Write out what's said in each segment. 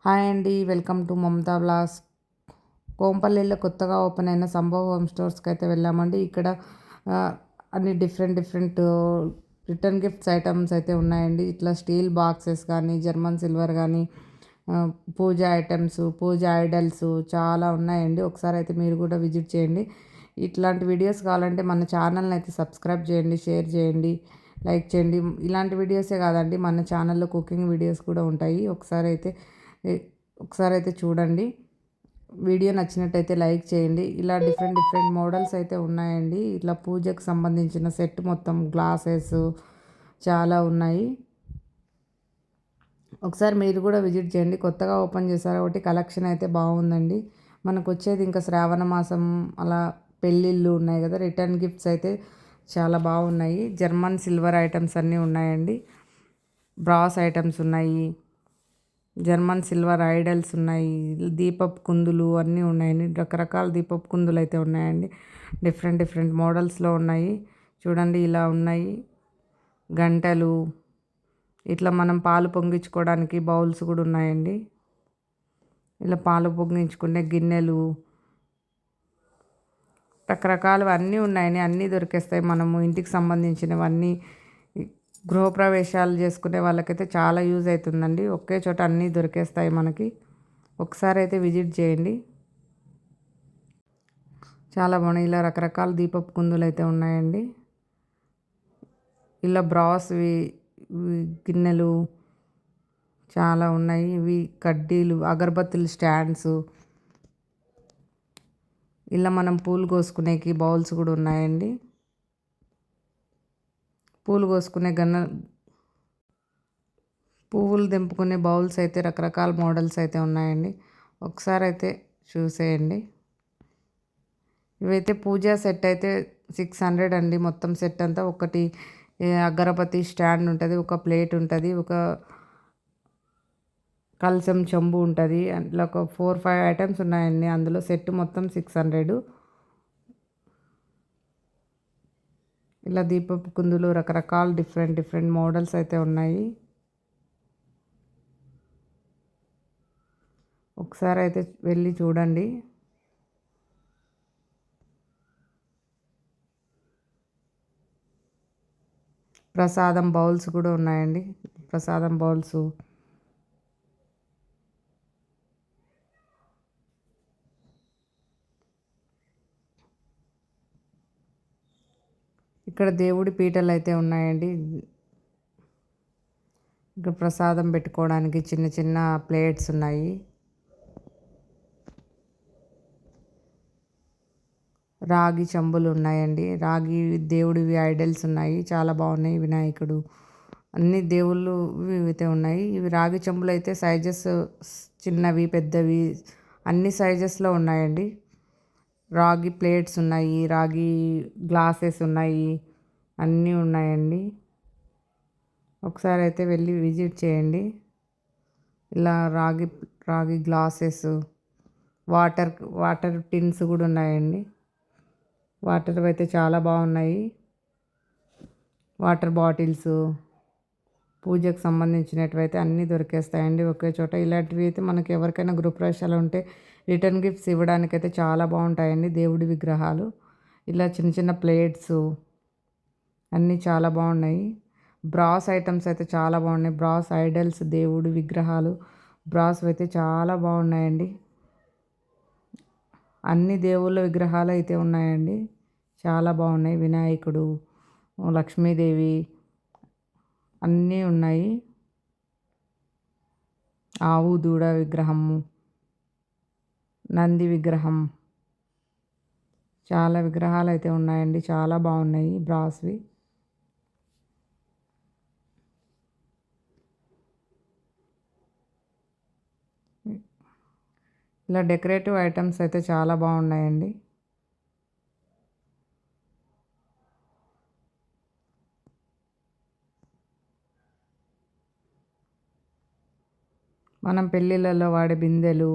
Hi అండి. Welcome to Mamata vlogs. కోంపల్లిలో కొత్తగా ఓపెన్ అయిన సంభవ్ హోమ్ స్టోర్స్కి అయితే వెళ్ళామండి. ఇక్కడ అన్ని డిఫరెంట్ రిటర్న్ గిఫ్ట్స్ ఐటమ్స్ అయితే ఉన్నాయండి. ఇట్లా స్టీల్ బాక్సెస్ కానీ, జర్మన్ సిల్వర్ కానీ, పూజ ఐటమ్స్, పూజ ఐడల్స్ చాలా ఉన్నాయండి. ఒకసారి అయితే మీరు కూడా విజిట్ చేయండి. ఇట్లాంటి వీడియోస్ కావాలంటే మన ఛానల్ని అయితే సబ్స్క్రైబ్ చేయండి, షేర్ చేయండి, లైక్ చేయండి. ఇలాంటి వీడియోసే కాదండి, మన ఛానల్లో కుకింగ్ వీడియోస్ కూడా ఉంటాయి. ఒకసారి అయితే చూడండి. వీడియో నచ్చినట్టయితే లైక్ చేయండి. ఇలా డిఫరెంట్ మోడల్స్ అయితే ఉన్నాయండి. ఇట్లా పూజకు సంబంధించిన సెట్ మొత్తం గ్లాసెస్ చాలా ఉన్నాయి. ఒకసారి మీరు కూడా విజిట్ చేయండి. కొత్తగా ఓపెన్ చేశారు కాబట్టి కలెక్షన్ అయితే బాగుందండి. మనకు వచ్చేది ఇంకా శ్రావణ మాసం, అలా పెళ్ళిళ్ళు ఉన్నాయి కదా, రిటర్న్ గిఫ్ట్స్ అయితే చాలా బాగున్నాయి. జర్మన్ సిల్వర్ ఐటమ్స్ అన్నీ ఉన్నాయండి. బ్రాస్ ఐటమ్స్ ఉన్నాయి, జర్మన్ సిల్వర్ ఐడల్స్ ఉన్నాయి, దీపపు కుందులు అన్నీ ఉన్నాయండి. రకరకాల దీపపు కుందులు అయితే ఉన్నాయండి. డిఫరెంట్ మోడల్స్లో ఉన్నాయి. చూడండి, ఇలా ఉన్నాయి. గంటలు, ఇట్లా మనం పాలు పొంగించుకోవడానికి బౌల్స్ కూడా ఉన్నాయండి. ఇలా పాలు పొంగించుకునే గిన్నెలు, రకరకాలు అన్నీ ఉన్నాయని, అన్నీ దొరికేస్తాయి. మనము ఇంటికి సంబంధించినవన్నీ గృహప్రవేశాలు చేసుకునే వాళ్ళకైతే చాలా యూజ్ అవుతుందండి. ఒకే చోట అన్నీ దొరికేస్తాయి మనకి. ఒకసారి అయితే విజిట్ చేయండి. చాలా బాగున్నాయి. ఇలా రకరకాల దీపపు కుందులు అయితే ఉన్నాయండి. ఇలా బ్రాస్వి గిన్నెలు చాలా ఉన్నాయి. ఇవి కడ్డీలు, అగరబత్తులు స్టాండ్స్, ఇలా మనం పూలు కోసుకునేకి బౌల్స్ కూడా ఉన్నాయండి. పూలు కోసుకునే పువ్వులు దింపుకునే బౌల్స్ అయితే రకరకాల మోడల్స్ అయితే ఉన్నాయండి. ఒకసారి అయితే చూసేయండి. ఇవైతే పూజా సెట్ అయితే 600 అండి. మొత్తం సెట్ అంతా. ఒకటి అగరబత్తి స్టాండ్ ఉంటుంది, ఒక ప్లేట్ ఉంటుంది, ఒక కలశం చెంబు ఉంటుంది. అందులో ఒక 4-5 ఐటమ్స్ ఉన్నాయండి. అందులో సెట్ మొత్తం 600. ఇలా దీపపు కుందులు రకరకాల డిఫరెంట్ మోడల్స్ అయితే ఉన్నాయి. ఒకసారి అయితే వెళ్ళి చూడండి. ప్రసాదం బౌల్స్ కూడా ఉన్నాయండి. ప్రసాదం బౌల్స్, ఇక్కడ దేవుడి పీటలు అయితే ఉన్నాయండి. ఇక్కడ ప్రసాదం పెట్టుకోవడానికి చిన్న ప్లేట్స్ ఉన్నాయి. రాగి చెంబులు ఉన్నాయండి. రాగి దేవుడివి ఐడల్స్ ఉన్నాయి, చాలా బాగున్నాయి. వినాయకుడు, అన్ని దేవుళ్ళు అయితే ఉన్నాయి. ఇవి రాగి చెంబులు అయితే సైజెస్ చిన్నవి, పెద్దవి అన్ని సైజెస్లో ఉన్నాయండి. రాగి ప్లేట్స్ ఉన్నాయి, రాగి గ్లాసెస్ ఉన్నాయి, అన్నీ ఉన్నాయండి. ఒకసారి అయితే వెళ్ళి విజిట్ చేయండి. ఇలా రాగి గ్లాసెస్, వాటర్ టిన్స్ కూడా ఉన్నాయండి. వాటర్ అయితే చాలా బాగున్నాయి. వాటర్ బాటిల్స్, పూజకు సంబంధించినవి అన్నీ దొరికేస్తాయండి ఒకే చోట. ఇలాంటివి అయితే మనకి ఎవరికైనా గృహప్రవేశాలు ఉంటే రిటర్న్ గిఫ్ట్స్ ఇవ్వడానికైతే చాలా బాగుంటాయండి. దేవుడి విగ్రహాలు, ఇలా చిన్న ప్లేట్స్ అన్నీ చాలా బాగున్నాయి. బ్రాస్ ఐటమ్స్ అయితే చాలా బాగున్నాయి. బ్రాస్ ఐడల్స్, దేవుడి విగ్రహాలు బ్రాస్ అయితే చాలా బాగున్నాయండి. అన్ని దేవుళ్ళ విగ్రహాలు అయితే ఉన్నాయండి. చాలా బాగున్నాయి. వినాయకుడు, లక్ష్మీదేవి అన్నీ ఉన్నాయి. ఆవు దూడ విగ్రహము, నంది విగ్రహం, చాలా విగ్రహాలు అయితే ఉన్నాయండి. చాలా బాగున్నాయి బ్రాస్వి. ఇలా డెకరేటివ్ ఐటమ్స్ అయితే చాలా బాగున్నాయండి. మనం పెళ్ళిళ్ళలో వాడే బిందెలు,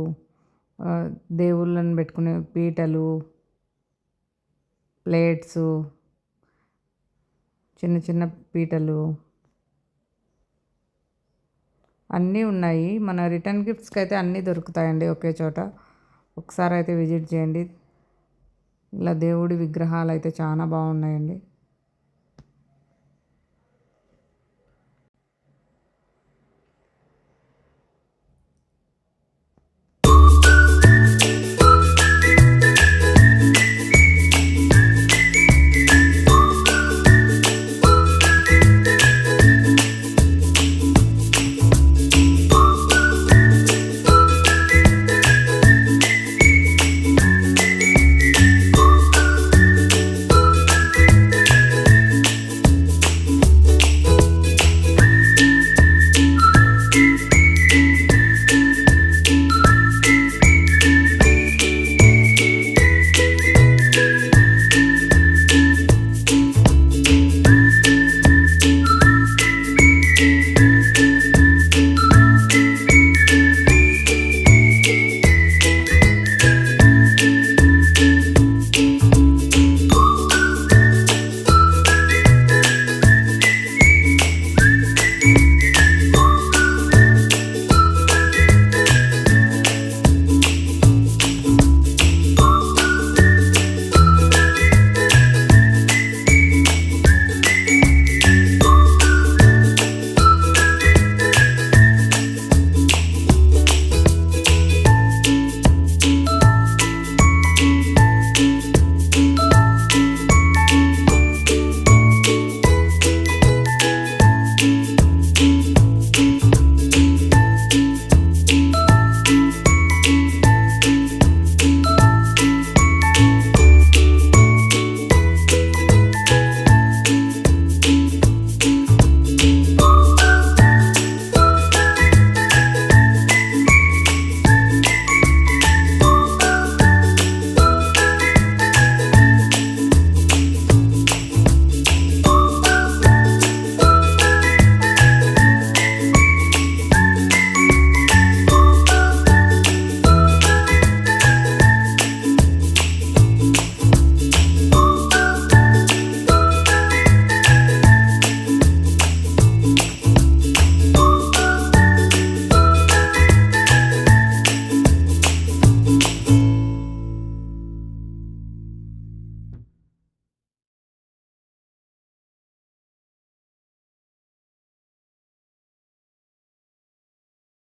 దేవుళ్ళని పెట్టుకునే పీటలు, ప్లేట్స్, చిన్న పీటలు అన్నీ ఉన్నాయి. మన రిటర్న్ గిఫ్ట్స్కి అయితే అన్నీ దొరుకుతాయండి ఒకే చోట. ఒకసారి అయితే విజిట్ చేయండి. ఇలా దేవుడి విగ్రహాలు అయితే చాలా బాగున్నాయండి.